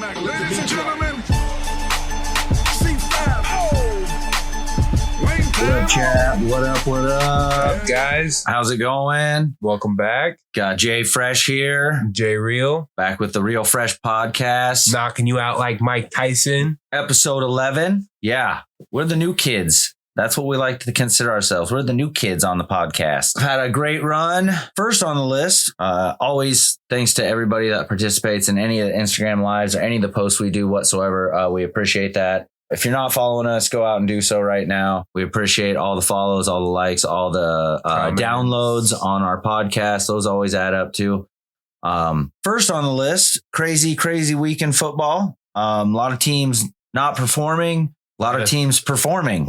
Mac. Ladies and gentlemen, C5. What up, chat? What up, guys? How's it going? Welcome back. Got Jay Fresh here. Jay Real. Back with the Real Fresh podcast. Knocking you out like Mike Tyson. Episode 11. Yeah, we're the new kids. That's what we like to consider ourselves. We're the new kids on the podcast. Had a great run. First on the list. Always thanks to everybody that participates in any of the Instagram lives or any of the posts we do whatsoever. We appreciate that. If you're not following us, go out and do so right now. We appreciate all the follows, all the likes, all the downloads on our podcast. Those always add up too. First on the list, crazy week in football. A lot of teams not performing. A lot of teams performing.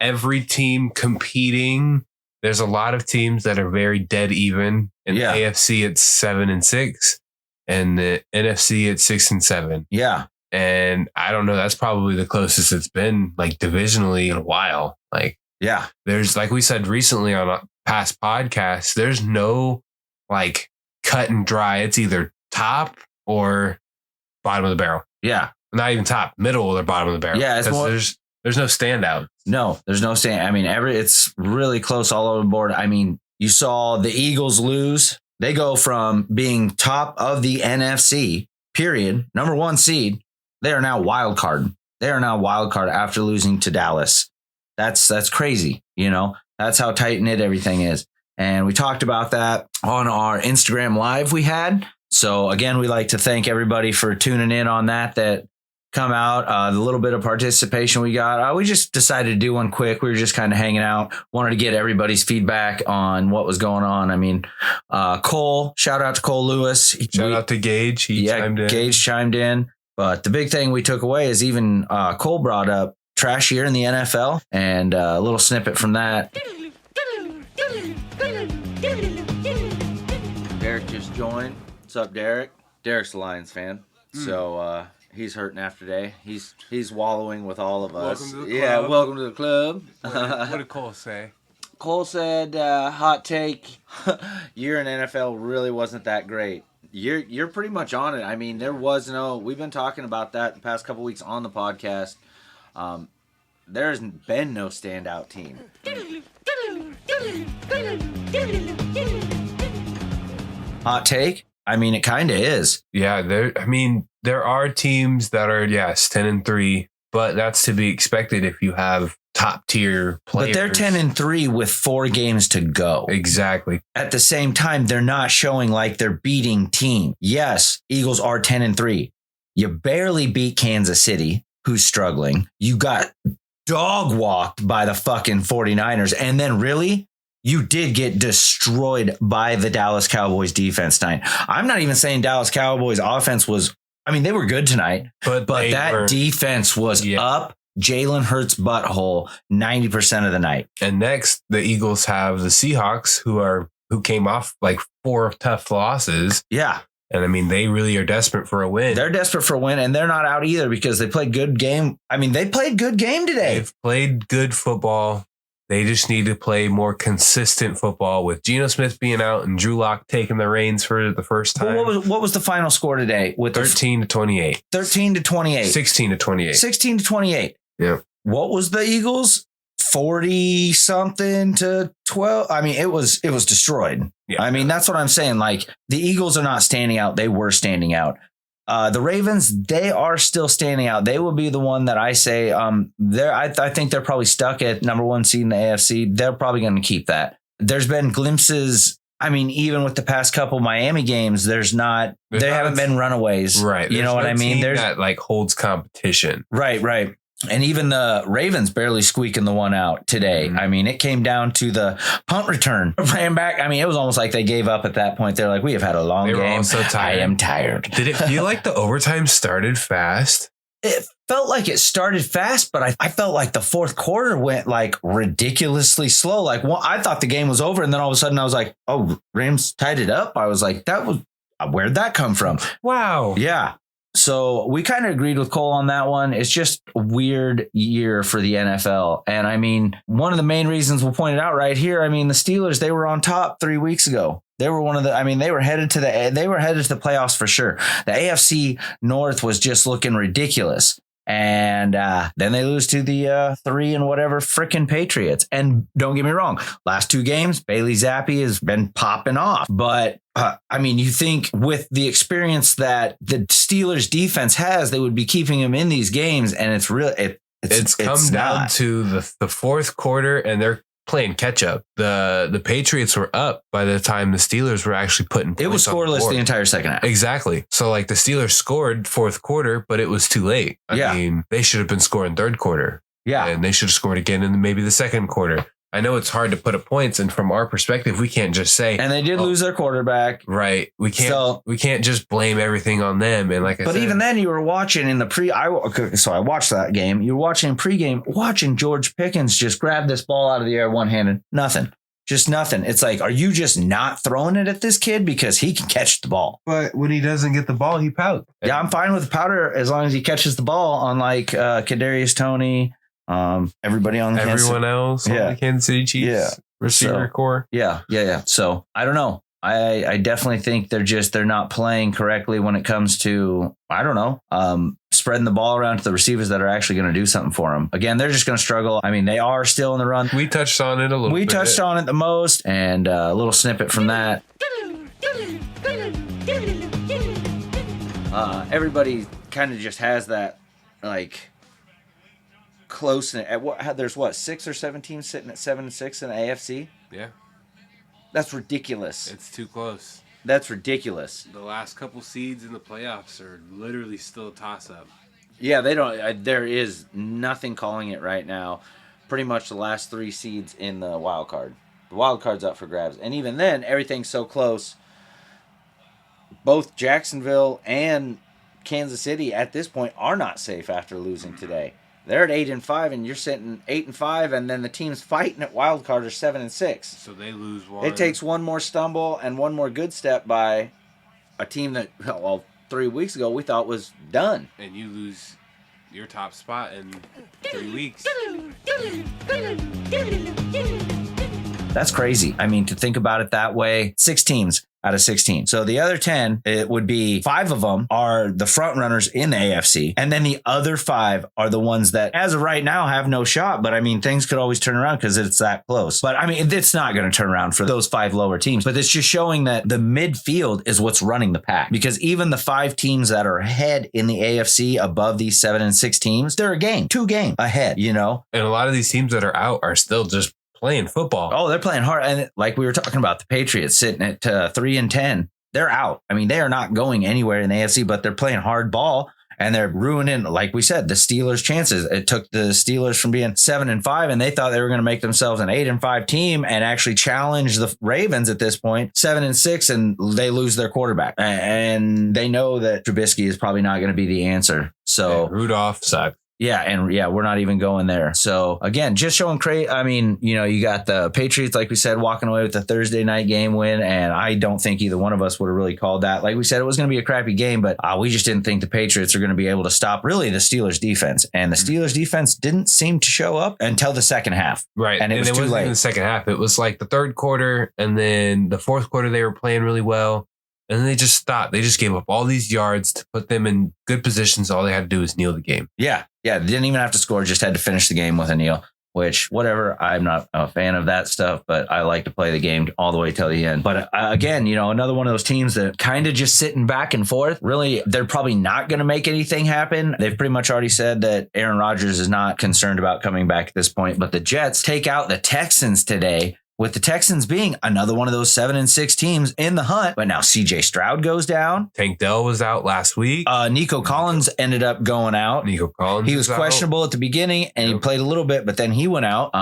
Every team competing. There's a lot of teams that are very dead even. In the AFC, it's 7-6, and the NFC, it's 6-7. Yeah. And I don't know. That's probably the closest it's been, like, divisionally in a while. Like, yeah, there's, like we said recently on a past podcast, there's no like cut and dry. It's either top or bottom of the barrel. Yeah. Not even top, middle or bottom of the barrel. Yeah, it's more, there's no standout. No, there's no stand. I mean, it's really close all over the board. I mean, you saw the Eagles lose. They go from being top of the NFC, period, number one seed. They are now wild card. They are now wild card after losing to Dallas. That's crazy. You know, that's how tight knit everything is. And we talked about that on our Instagram live we had. So again, we like to thank everybody for tuning in on that come out. The little bit of participation we got. We just decided to do one quick. We were just kind of hanging out. Wanted to get everybody's feedback on what was going on. I mean, Cole, shout out to Cole Lewis. Shout out to Gage. Gage chimed in. But the big thing we took away is even Cole brought up trash year in the NFL, and a little snippet from that. Derek just joined. What's up, Derek? Derek's a Lions fan, so he's hurting after today. He's wallowing with all of us. Welcome to the club. Welcome to the club. What did Cole say? Cole said, hot take, year in NFL really wasn't that great. You're pretty much on it. I mean, we've been talking about that the past couple weeks on the podcast. There's been no standout team. Hot take? I mean, it kind of is. Yeah, there are teams that are, 10-3, but that's to be expected if you have top tier players. But they're 10-3 with 4 games to go. Exactly. At the same time, they're not showing like they're beating team. Yes, Eagles are 10-3. You barely beat Kansas City, who's struggling. You got dog walked by the fucking 49ers. And then really, you did get destroyed by the Dallas Cowboys defense tonight. I'm not even saying Dallas Cowboys offense was, I mean, they were good tonight, but that defense was up Jalen Hurts' butthole 90% of the night. And next, the Eagles have the Seahawks, who came off like 4 tough losses. Yeah. And I mean, they really are desperate for a win. They're desperate for a win, and they're not out either because they played good game. I mean, they played good game today. They've played good football. They just need to play more consistent football with Geno Smith being out and Drew Lock taking the reins for the first time. Well, what was the final score today? With 13-28. 13-28. 16-28. 16-28. Yeah. What was the Eagles? 40 something to 12. I mean, it was destroyed. Yeah. I mean, that's what I'm saying. Like, the Eagles are not standing out. They were standing out. The Ravens, they are still standing out. They will be the one that I say, I think they're probably stuck at number 1 seed in the AFC. They're probably going to keep that. There's been glimpses. I mean, even with the past couple Miami games, they haven't been runaways. Right. You know what I mean? There's that like holds competition. Right. And even the Ravens barely squeaking the one out today. Mm-hmm. I mean, it came down to the punt return. Ran back. I mean, it was almost like they gave up at that point. They're like, we have had a long game. All so tired. I am tired. Did it feel like the overtime started fast? It felt like it started fast, but I felt like the fourth quarter went like ridiculously slow. Like, I thought the game was over. And then all of a sudden I was like, oh, Rams tied it up. I was like, where'd that come from? Wow. Yeah. So we kind of agreed with Cole on that one. It's just a weird year for the NFL. And I mean, one of the main reasons we'll point it out right here. I mean, the Steelers, they were on top 3 weeks ago. They were they were headed to the playoffs for sure. The AFC North was just looking ridiculous. And then they lose to the 3 and whatever frickin' Patriots. And don't get me wrong, last 2 games, Bailey Zappi has been popping off. But I mean, you think with the experience that the Steelers defense has, they would be keeping him in these games. And it's really, it's come down to the fourth quarter, and they're playing catch up. The Patriots were up by the time the Steelers were actually putting points. It was scoreless the entire second half. Exactly. So like the Steelers scored fourth quarter, but it was too late. I mean, they should have been scoring third quarter. Yeah. And they should have scored again in maybe the second quarter. I know it's hard to put up points, and from our perspective, we can't just say. And they did lose their quarterback, right? We can't just blame everything on them. And like I said, but even then, you were watching in the so I watched that game. You were watching pregame, watching George Pickens just grab this ball out of the air one-handed. Nothing, just nothing. It's like, are you just not throwing it at this kid because he can catch the ball? But when he doesn't get the ball, he pouts. Yeah, I'm fine with the powder as long as he catches the ball. Unlike Kadarius Toney. Everybody on the the Kansas City Chiefs receiver core. Yeah. So I don't know. I definitely think they're not playing correctly when it comes to, I don't know, spreading the ball around to the receivers that are actually going to do something for them. Again, they're just going to struggle. I mean, they are still in the run. We touched on it a little bit. We touched on it the most, and a little snippet from that. Everybody kind of just has that, like, close at there's 6 or 7 teams sitting at 7-6 in the AFC. Yeah, that's ridiculous. It's too close. That's ridiculous. The last couple seeds in the playoffs are literally still a toss-up. Yeah, they don't. There is nothing calling it right now. Pretty much the last 3 seeds in the wild card. The wild card's up for grabs, and even then, everything's so close. Both Jacksonville and Kansas City at this point are not safe after losing today. They're at 8-5, and you're sitting 8-5, and then the teams fighting at wild card are 7-6. So they lose one. It takes one more stumble and one more good step by a team that, 3 weeks ago we thought was done. And you lose your top spot in 3 weeks. That's crazy. I mean, to think about it that way, 6 teams out of 16. So the other 10, it would be 5 of them are the front runners in the AFC. And then the other 5 are the ones that, as of right now, have no shot. But I mean, things could always turn around because it's that close. But I mean, it's not going to turn around for those 5 lower teams. But it's just showing that the midfield is what's running the pack. Because even the 5 teams that are ahead in the AFC above these 7-6 teams, they're 2 games ahead, you know? And a lot of these teams that are out are still just playing football. Oh, they're playing hard. And like we were talking about, the Patriots sitting at 3-10, they're out. I mean, they are not going anywhere in the AFC, but they're playing hard ball and they're ruining, like we said, the Steelers' chances. It took the Steelers from being 7-5, and they thought they were going to make themselves an 8-5 team and actually challenge the Ravens at this point, 7-6, and they lose their quarterback. And they know that Trubisky is probably not going to be the answer. So Rudolph sucks. Yeah, we're not even going there. So again, just showing I mean, you got the Patriots, like we said, walking away with the Thursday night game win, and I don't think either one of us would have really called that. Like we said, it was going to be a crappy game, but we just didn't think the Patriots are going to be able to stop really the Steelers defense, and the Steelers defense didn't seem to show up until the second half. Right, and it was too wasn't late. In the second half, it was like the third quarter, and then the fourth quarter they were playing really well. And then they just stopped. They just gave up all these yards to put them in good positions. All they had to do was kneel the game. Yeah. They didn't even have to score. Just had to finish the game with a kneel, which, whatever. I'm not a fan of that stuff, but I like to play the game all the way till the end. But again, another one of those teams that kind of just sitting back and forth. Really, they're probably not going to make anything happen. They've pretty much already said that Aaron Rodgers is not concerned about coming back at this point. But the Jets take out the Texans today, with the Texans being another one of those 7-6 teams in the hunt. But now CJ Stroud goes down. Tank Dell was out last week. Nico Collins ended up going out. He was questionable at the beginning, and he played a little bit, but then he went out.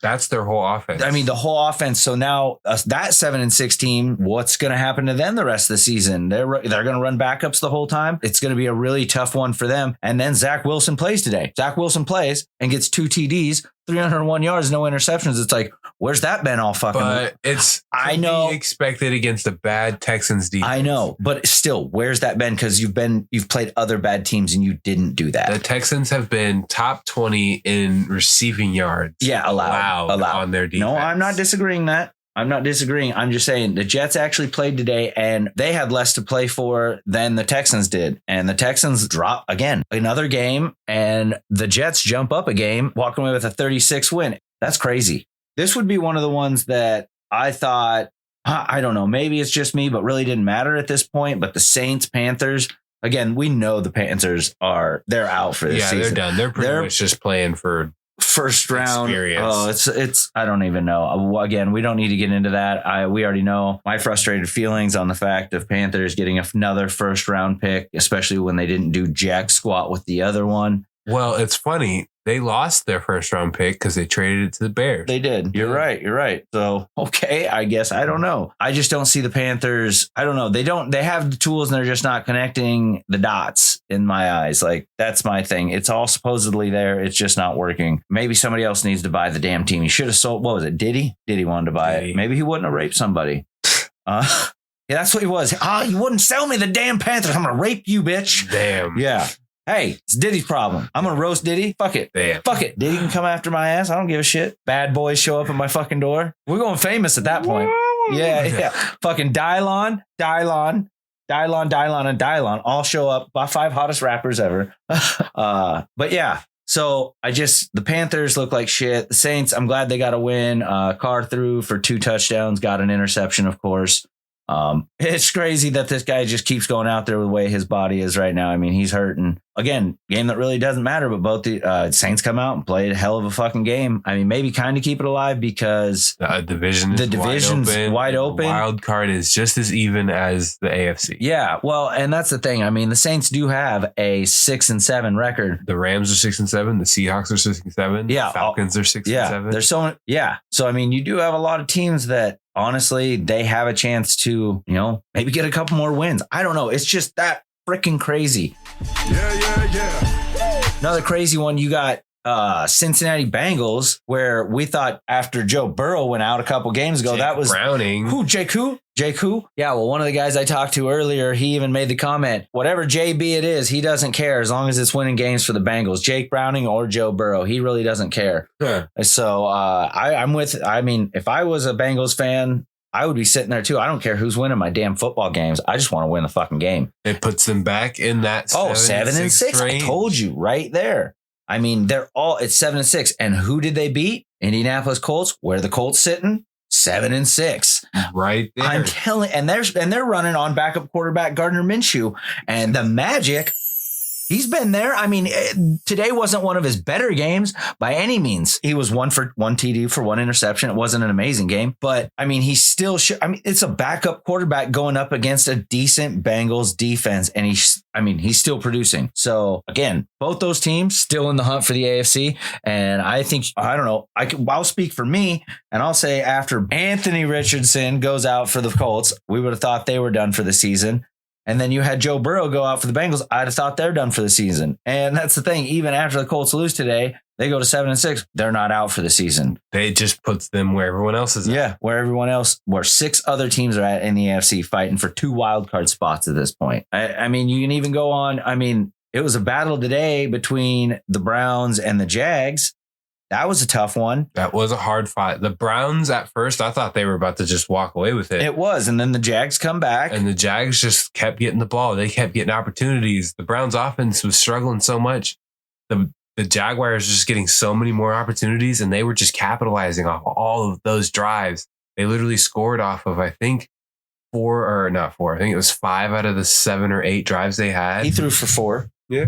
That's their whole offense. I mean, the whole offense. So now that 7-6 team, what's going to happen to them the rest of the season? They're going to run backups the whole time. It's going to be a really tough one for them. And then Zach Wilson plays today. Zach Wilson plays and gets 2 TDs, 301 yards, no interceptions. It's like, Where's that been all fucking? But it's I know expected against a bad Texans defense. I know, but still, where's that been? Because you've played other bad teams and you didn't do that. The Texans have been top 20 in receiving yards. Yeah, allowed on their defense. No, I'm not disagreeing that. I'm not disagreeing. I'm just saying the Jets actually played today and they had less to play for than the Texans did. And the Texans drop again, another game, and the Jets jump up a game, walking away with a 36 win. That's crazy. This would be one of the ones that I thought, I don't know, maybe it's just me, but really didn't matter at this point. But the Saints, Panthers, again, we know the Panthers they're out for this season. Yeah, they're done. They're pretty much just playing for first round experience. Oh, it's I don't even know. Again, we don't need to get into that. We already know my frustrated feelings on the fact of Panthers getting another first round pick, especially when they didn't do jack squat with the other one. Well, it's funny. They lost their first round pick because they traded it to the Bears. They did. You're right. So, okay, I guess. I don't know. I just don't see the Panthers. I don't know. They have the tools and they're just not connecting the dots in my eyes. Like, that's my thing. It's all supposedly there. It's just not working. Maybe somebody else needs to buy the damn team. He should have sold. What was it? Diddy wanted to buy it. Maybe he wouldn't have raped somebody. Yeah, that's what he was. You wouldn't sell me the damn Panthers. I'm going to rape you, bitch. Damn. Yeah. Hey, it's Diddy's problem. I'm going to roast Diddy. Fuck it. Damn. Fuck it. Diddy can come after my ass. I don't give a shit. Bad boys show up at my fucking door. We're going famous at that point. Yeah. Fucking Dylon, and Dylon all show up. By 5 hottest rappers ever. But yeah. So the Panthers look like shit. The Saints, I'm glad they got a win. Carr threw for 2 touchdowns, got an interception, of course. It's crazy that this guy just keeps going out there with the way his body is right now. I mean, he's hurting. Again, game that really doesn't matter, but both the Saints come out and played a hell of a fucking game. I mean, maybe kind of keep it alive because the division's wide open. The wild card is just as even as the AFC. Yeah, well, and that's the thing. I mean, the Saints do have a 6-7 record. The Rams are 6-7. The Seahawks are 6-7. Yeah, the Falcons are 6-7. So I mean, you do have a lot of teams that honestly they have a chance to, maybe get a couple more wins. I don't know. It's just that freaking crazy. Yeah. Another crazy one. You got Cincinnati Bengals, where we thought after Joe Burrow went out a couple games ago, that was Browning. Who? Jake who? Yeah, well, one of the guys I talked to earlier, he even made the comment, whatever JB it is, he doesn't care as long as it's winning games for the Bengals, Jake Browning or Joe Burrow. He really doesn't care. Huh. So if I was a Bengals fan, I would be sitting there too. I don't care who's winning my damn football games. I just want to win the fucking game. It puts them back in that 7-6 range. I told you right there. I mean, it's 7-6. And who did they beat? Indianapolis Colts. Where are the Colts sitting? 7-6. Right there. I'm telling, and they're running on backup quarterback Gardner Minshew. And the Magic, he's been there. I mean, today wasn't one of his better games by any means. He was 1 for 1 TD for 1 interception. It wasn't an amazing game, but I mean, he still it's a backup quarterback going up against a decent Bengals defense. And he's still producing. So again, both those teams still in the hunt for the AFC. And I think, I don't know, I'll speak for me and I'll say after Anthony Richardson goes out for the Colts, we would have thought they were done for the season. And then you had Joe Burrow go out for the Bengals. I'd have thought they're done for the season. And that's the thing. Even after the Colts lose today, they go to 7-6. They're not out for the season. They just puts them where everyone else is at. Yeah, where 6 other teams are at in the AFC fighting for 2 wild card spots at this point. I mean, you can even go on. I mean, it was a battle today between the Browns and the Jags. That was a tough one. That was a hard fight. The Browns, at first, I thought they were about to just walk away with it. It was. And then the Jags come back. And the Jags just kept getting the ball. They kept getting opportunities. The Browns offense was struggling so much. The Jaguars just getting so many more opportunities, and they were just capitalizing off all of those drives. They literally scored off of, I think, 4 or not 4. I think it was 5 out of the 7 or 8 drives they had. He threw for 4. Yeah.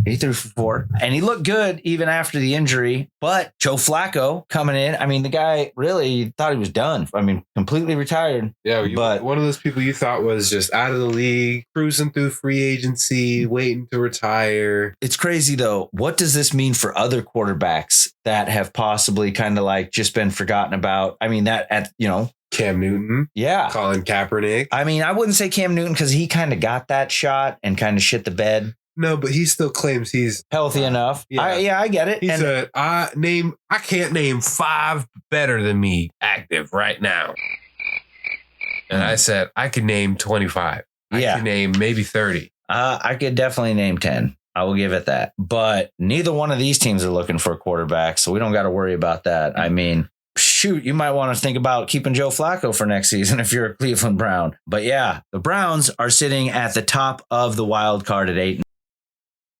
He threw for 4. And he looked good even after the injury. But Joe Flacco coming in, I mean, the guy really thought he was done. I mean, completely retired. Yeah, but one of those people you thought was just out of the league, cruising through free agency, waiting to retire. It's crazy, though. What does this mean for other quarterbacks that have possibly kind of like just been forgotten about? I mean, Cam Newton. Yeah. Colin Kaepernick. I mean, I wouldn't say Cam Newton because he kind of got that shot and kind of shit the bed. No, but he still claims he's healthy enough. Yeah, I get it. He said, I can't name 5 better than me active right now. And I said, I could name 25. I could name maybe 30. I could definitely name 10. I will give it that. But neither one of these teams are looking for a quarterback, so we don't got to worry about that. I mean, shoot, you might want to think about keeping Joe Flacco for next season if you're a Cleveland Brown. But yeah, the Browns are sitting at the top of the wild card at 8.